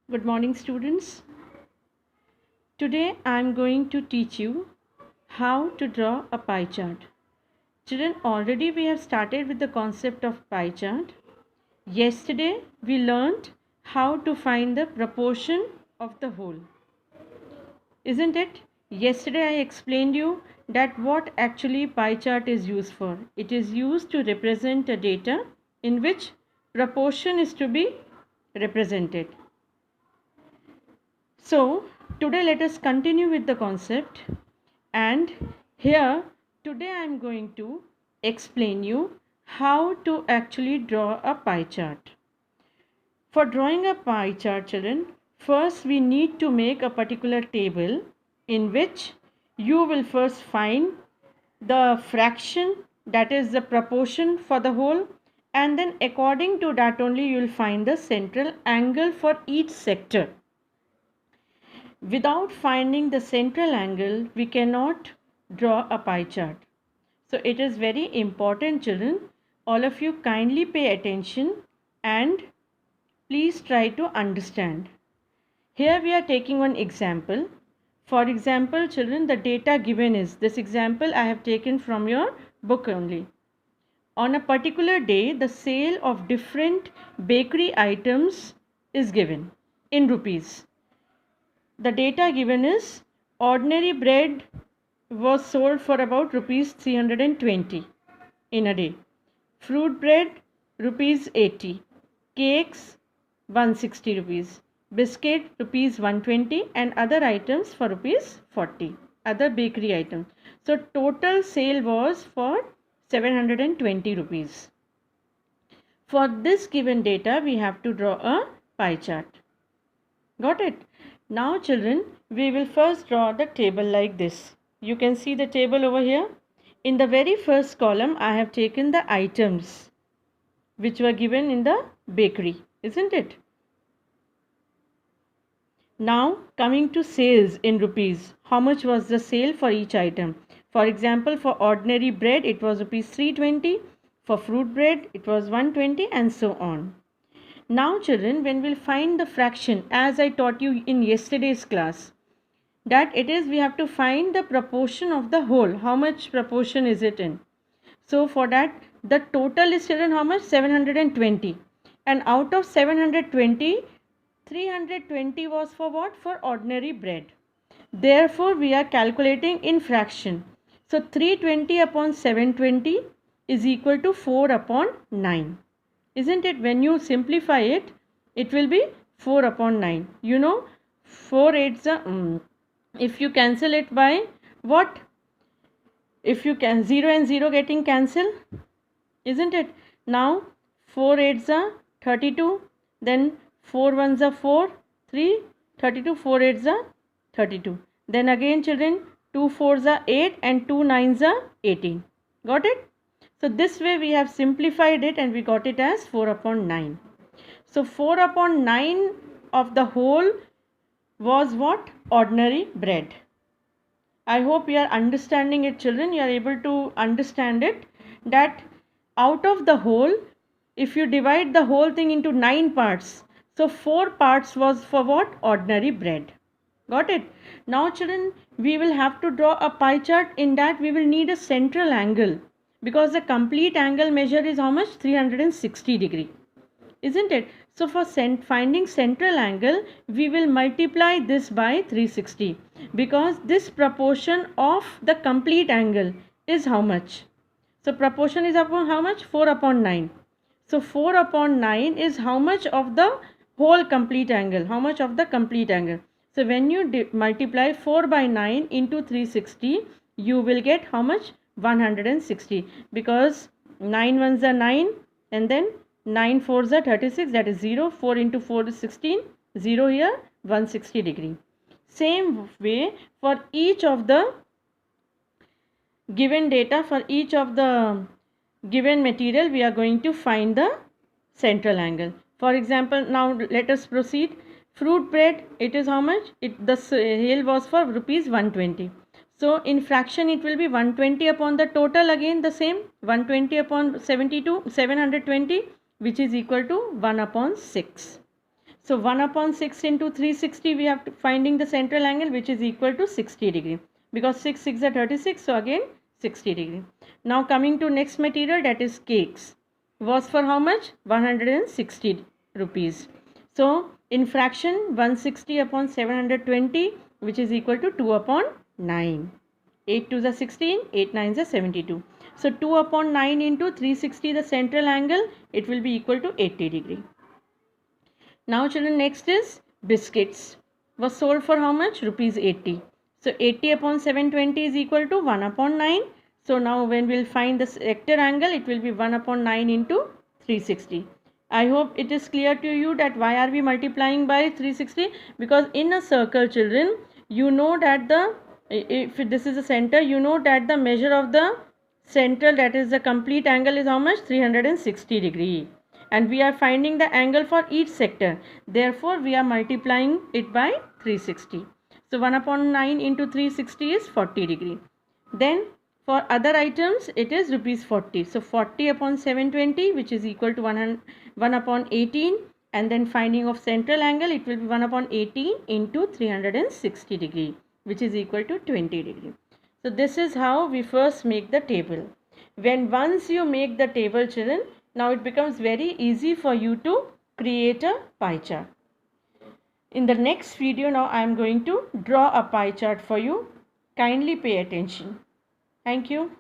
Good morning, students. Today I am going to teach you how to draw a pie chart. Children, already we have started with the concept of pie chart. Yesterday we learned how to find the proportion of the whole. Isn't it? Yesterday I explained you that what actually pie chart is used for. It is used to represent a data in which proportion is to be represented. So today let us continue with the concept, and here today I am going to explain you how to actually draw a pie chart. For drawing a pie chart, children, first we need to make a particular table in which you will first find the fraction, that is the proportion for the whole, and then according to that only you will find the central angle for each sector. Without finding the central angle, we cannot draw a pie chart. So it is very important, children. All of you kindly pay attention and please try to understand. Here we are taking one example. For example, children, the data given is, this example I have taken from your book only. On a particular day, the sale of different bakery items is given in rupees. The data given is ordinary bread was sold for about rupees 320 in a day. Fruit bread rupees 80. Cakes 160 rupees. Biscuit rupees 120 and other items for rupees 40. Other bakery items. So total sale was for 720 rupees. For this given data we have to draw a pie chart. Got it? Now children, we will first draw the table like this. You can see the table over here. In the very first column, I have taken the items which were given in the bakery, isn't it? Now coming to sales in rupees, how much was the sale for each item? For example, for ordinary bread it was rupees 320, for fruit bread it was 120 and so on. Now children, when we'll find the fraction, as I taught you in yesterday's class, that it is we have to find the proportion of the whole. How much proportion is it in? So for that the total is children how much? 720. And out of 720, 320 was for what? For ordinary bread. Therefore we are calculating in fraction. So 320 upon 720 is equal to 4 upon 9. Isn't it? When you simplify it, it will be 4 upon 9. You know, 4 8s are, if you cancel it by what? If you can 0 and 0 getting cancelled, isn't it? Now 4 8s are 32, then 4 1s are 4, 3, 32, 4 8s are 32. Then again children, 2 4s are 8 and 2 9s are 18. Got it? So this way we have simplified it and we got it as 4 upon 9. So 4 upon 9 of the whole was what? Ordinary bread. I hope you are understanding it, children. You are able to understand it, that out of the whole, if you divide the whole thing into 9 parts, so 4 parts was for what? Ordinary bread. Got it? Now children, we will have to draw a pie chart. In that we will need a central angle, because the complete angle measure is how much? 360 degree, isn't it? So for finding central angle, we will multiply this by 360, because this proportion of the complete angle is how much? So proportion is upon how much? 4 upon 9. So 4 upon 9 is how much of the whole complete angle? How much of the complete angle? So when you multiply 4 by 9 into 360, you will get how much? 160, because 9 ones are 9 and then 9 fours are 36, that is 0. 4 into 4 is 16, 0 here, 160 degree. Same way for each of the given data, for each of the given material, we are going to find the central angle. For example, now let us proceed. Fruit bread, it is how much? The sale was for rupees 120. So in fraction it will be 120 upon the total, again the same 120 upon 720, which is equal to 1 upon 6. So 1 upon 6 into 360, we have to finding the central angle, which is equal to 60 degree, because 6 6 are 36, so again 60 degree. Now coming to next material, that is cakes, was for how much? 160 rupees. So in fraction, 160 upon 720, which is equal to 2 upon 9. 8 2s are 16, 8 9s are 72. So 2 upon 9 into 360, the central angle, it will be equal to 80 degree. Now children, next is biscuits. Was sold for how much? Rupees 80. So 80 upon 720 is equal to 1 upon 9. So now when we'll find the sector angle, it will be 1 upon 9 into 360. I hope it is clear to you that why are we multiplying by 360? Because in a circle, children, you know that if this is a center, you know that the measure of the central, that is the complete angle, is how much? 360 degree. And we are finding the angle for each sector. Therefore, we are multiplying it by 360. So 1 upon 9 into 360 is 40 degree. Then for other items, it is rupees 40. So 40 upon 720, which is equal to 1 upon 18. And then finding of central angle, it will be 1 upon 18 into 360 degree, which is equal to 20 degree. So this is how we first make the table. Once you make the table, children, now it becomes very easy for you to create a pie chart. In the next video, now I am going to draw a pie chart for you. Kindly pay attention. Thank you.